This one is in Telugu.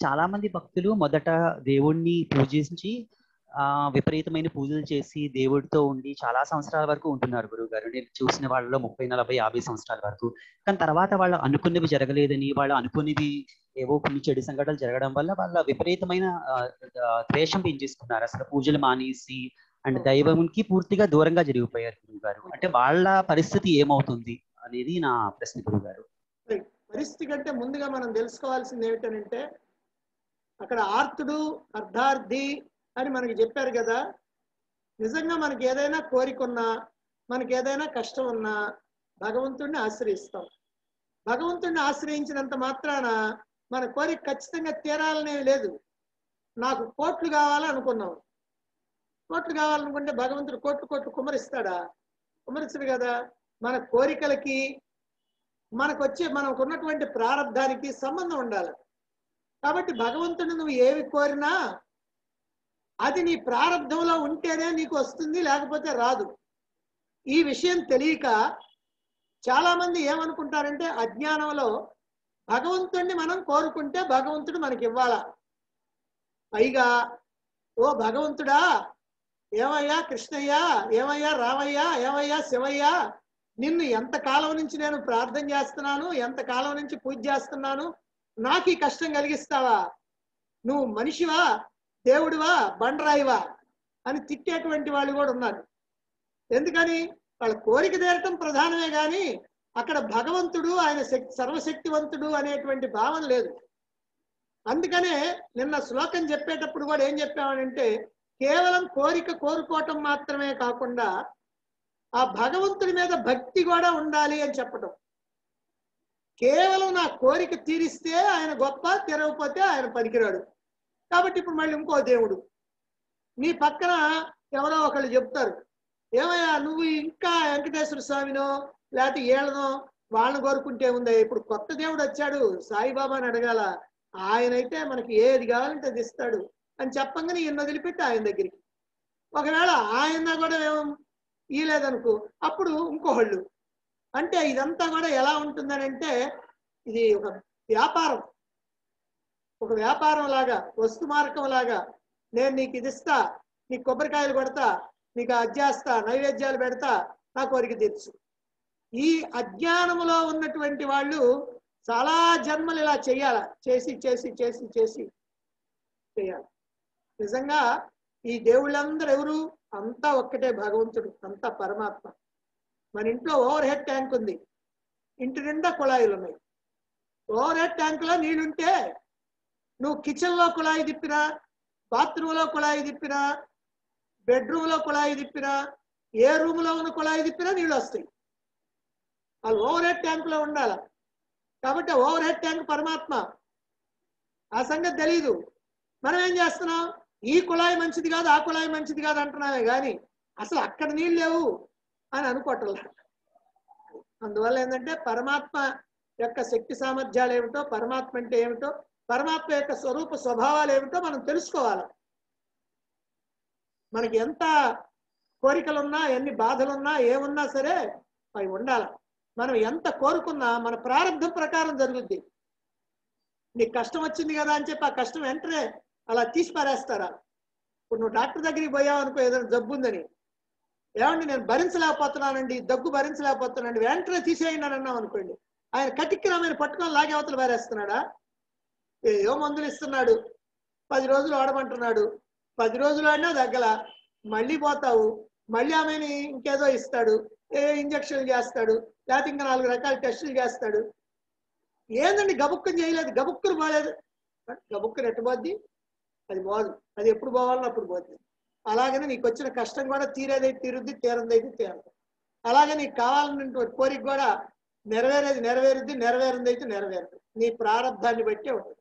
చాలా మంది భక్తులు మొదట దేవుణ్ణి పూజించి విపరీతమైన పూజలు చేసి దేవుడితో ఉండి చాలా సంవత్సరాల వరకు ఉంటున్నారు గురువు గారు. నేను చూసిన వాళ్ళలో 30, 40, 50 సంవత్సరాల వరకు. కానీ తర్వాత వాళ్ళు అనుకున్నవి జరగలేదని, వాళ్ళు అనుకున్నవి ఏవో కొన్ని చెడు సంఘటనలు జరగడం వల్ల వాళ్ళ విపరీతమైన ద్వేషం పెంచేసుకున్నారు. అసలు పూజలు మానేసి అండ్ దైవంకి పూర్తిగా దూరంగా జరిగిపోయారు గురువు గారు. అంటే వాళ్ళ పరిస్థితి ఏమవుతుంది అనేది నా ప్రశ్న గురువు గారు. పరిస్థితి కంటే ముందుగా మనం తెలుసుకోవాల్సింది ఏమిటంటే, అక్కడ ఆర్తుడు అర్ధార్థి అని మనకి చెప్పారు కదా. నిజంగా మనకి ఏదైనా కోరిక ఉన్నా, మనకి ఏదైనా కష్టం ఉన్నా భగవంతుడిని ఆశ్రయిస్తాం. భగవంతుడిని ఆశ్రయించినంత మాత్రాన మన కోరిక ఖచ్చితంగా తీరాలనేవి లేదు. నాకు కోట్లు కావాలనుకున్నాం, కోట్లు కావాలనుకుంటే భగవంతుడు కోట్లు కోట్లు కుమ్మరిస్తాడా? కుమ్మరించడు కదా. మన కోరికలకి మనకు ఉన్నటువంటి ప్రారంధానికి సంబంధం ఉండాలి. కాబట్టి భగవంతుడు నువ్వు ఏవి కోరినా అది నీ ప్రారంధంలో ఉంటేనే నీకు వస్తుంది, లేకపోతే రాదు. ఈ విషయం తెలియక చాలా మంది ఏమనుకుంటారంటే, అజ్ఞానంలో భగవంతుడిని మనం కోరుకుంటే భగవంతుడు మనకి ఇవ్వాలా. పైగా ఓ భగవంతుడా, ఏమయ్యా కృష్ణయ్య, ఏమయ్యా రామయ్య, ఏమయ్యా శివయ్య, నిన్ను ఎంతకాలం నుంచి నేను ప్రార్థన చేస్తున్నాను, ఎంతకాలం నుంచి పూజ చేస్తున్నాను, నాకు ఈ కష్టం కలిగిస్తావా? నువ్వు మనిషివా, దేవుడివా, బండరాయివా అని తిట్టేటువంటి వాళ్ళు కూడా ఉన్నారు. ఎందుకని? వాళ్ళ కోరిక తీరటం ప్రధానమే కానీ అక్కడ భగవంతుడు, ఆయన సర్వశక్తివంతుడు అనేటువంటి భావన లేదు. అందుకనే నిన్న శ్లోకం చెప్పేటప్పుడు కూడా ఏం చెప్పామనంటే, కేవలం కోరుకోవటం మాత్రమే కాకుండా ఆ భగవంతుడి మీద భక్తి కూడా ఉండాలి అని చెప్పటం. కేవలం నా కోరిక తీరిస్తే ఆయన గొప్ప, తీరకపోతే ఆయన పనికిరాడు. కాబట్టి ఇప్పుడు మళ్ళీ ఇంకో దేవుడు నీ పక్కన ఎవరో ఒకళ్ళు చెప్తారు, ఏమయ్యా నువ్వు ఇంకా వెంకటేశ్వర స్వామినో లేకపోతే ఏళ్ళనో వాళ్ళని కోరుకుంటే ఉందా? ఇప్పుడు కొత్త దేవుడు వచ్చాడు, సాయిబాబాని అడగాల, ఆయనైతే మనకి ఏది కావాలంటే అది ఇస్తాడు అని చెప్పంగానే ఈయన వదిలిపెట్టి ఆయన దగ్గరికి. ఒకవేళ ఆయన కూడా ఇయలేదనుకో, అప్పుడు ఇంకోళ్ళు. అంటే ఇదంతా కూడా ఎలా ఉంటుందని అంటే, ఇది ఒక వ్యాపారం లాగా, వస్తు మార్గం లాగా. నేను నీకు ఇది ఇస్తా, నీకు కొబ్బరికాయలు కొడతా, నీకు అజ్జేస్తా, నైవేద్యాలు పెడతా, నా కోరిక తీర్చు. ఈ అజ్ఞానములో ఉన్నటువంటి వాళ్ళు చాలా జన్మలు ఇలా చేయాలి, చేసి చేసి చేసి చేసి చేయాలి. నిజంగా ఈ దేవుళ్ళందరూ ఎవరు? అంతా ఒక్కటే భగవంతుడు, అంతా పరమాత్మ. మన ఇంట్లో ఓవర్ హెడ్ ట్యాంక్ ఉంది, ఇంటి నిండా కుళాయిలు ఉన్నాయి. ఓవర్ హెడ్ ట్యాంకులో నీళ్ళుంటే నువ్వు కిచెన్లో కుళాయి తిప్పినా, బాత్రూంలో కుళాయి తిప్పినా, బెడ్రూమ్లో కుళాయి తిప్పినా, ఏ రూమ్లో ఉన్న కుళాయి తిప్పినా నీళ్ళు వస్తాయి. వాళ్ళు ఓవర్ హెడ్ ట్యాంకులో ఉండాలి. కాబట్టి ఓవర్ హెడ్ ట్యాంక్ పరమాత్మ. ఆ సంగతి తెలీదు. మనం ఏం చేస్తున్నాం? ఈ కుళాయి మంచిది కాదు, ఆ కుళాయి మంచిది కాదు అంటున్నామే కానీ అసలు అక్కడ నీళ్ళు లేవు అని అనుకోవటం. అందువల్ల ఏంటంటే పరమాత్మ యొక్క శక్తి సామర్థ్యాలు ఏమిటో, పరమాత్మ అంటే ఏమిటో, పరమాత్మ యొక్క స్వరూప స్వభావాలు ఏమిటో మనం తెలుసుకోవాలి. మనకి ఎంత కోరికలున్నా, ఎన్ని బాధలున్నా, ఏమున్నా సరే అవి ఉండాలి. మనం ఎంత కోరుకున్నా మన ప్రారంభం ప్రకారం జరుగుద్ది. నీకు కష్టం వచ్చింది కదా అని చెప్పి ఆ కష్టం వెంటనే అలా తీసి పారేస్తారా? ఇప్పుడు నువ్వు డాక్టర్ దగ్గరికి పోయావు అనుకో, ఏదైనా జబ్బు ఉందని, ఏమండి నేను భరించలేకపోతున్నానండి, దగ్గు భరించలేకపోతున్నానండి, వెంటనే తీసేయండి అని అన్నాం అనుకోండి, ఆయన కటిక్రమైన పట్టుకొని లాగే అవతలు పారేస్తున్నాడా? ఏవో మందులు ఇస్తున్నాడు, 10 రోజులు ఆడమంటున్నాడు, 10 రోజులు ఆడినా తగ్గల, మళ్ళీ పోతావు, మళ్ళీ ఆమెని ఇంకేదో ఇస్తాడు, ఏ ఇంజక్షన్లు చేస్తాడు, లేకపోతే ఇంకా 4 రకాల టెస్టులు చేస్తాడు. ఏందండి గబుక్కుని చేయలేదు, గబుక్కుని పోలేదు, గబుక్కుని ఎట్టబోద్ది? అది పోదు. అది ఎప్పుడు పోవాలని అప్పుడు పోద్ది. అలాగనే నీకు వచ్చిన కష్టం కూడా తీరేదైతే తీరుద్ది, తీరందైతే తీరదు. అలాగే నీకు కావాలన్నటువంటి కోరిక కూడా నెరవేరుద్ది, నెరవేరుంది అయితే నెరవేరదు. నీ ప్రారంధాన్ని బట్టే ఉంటుంది.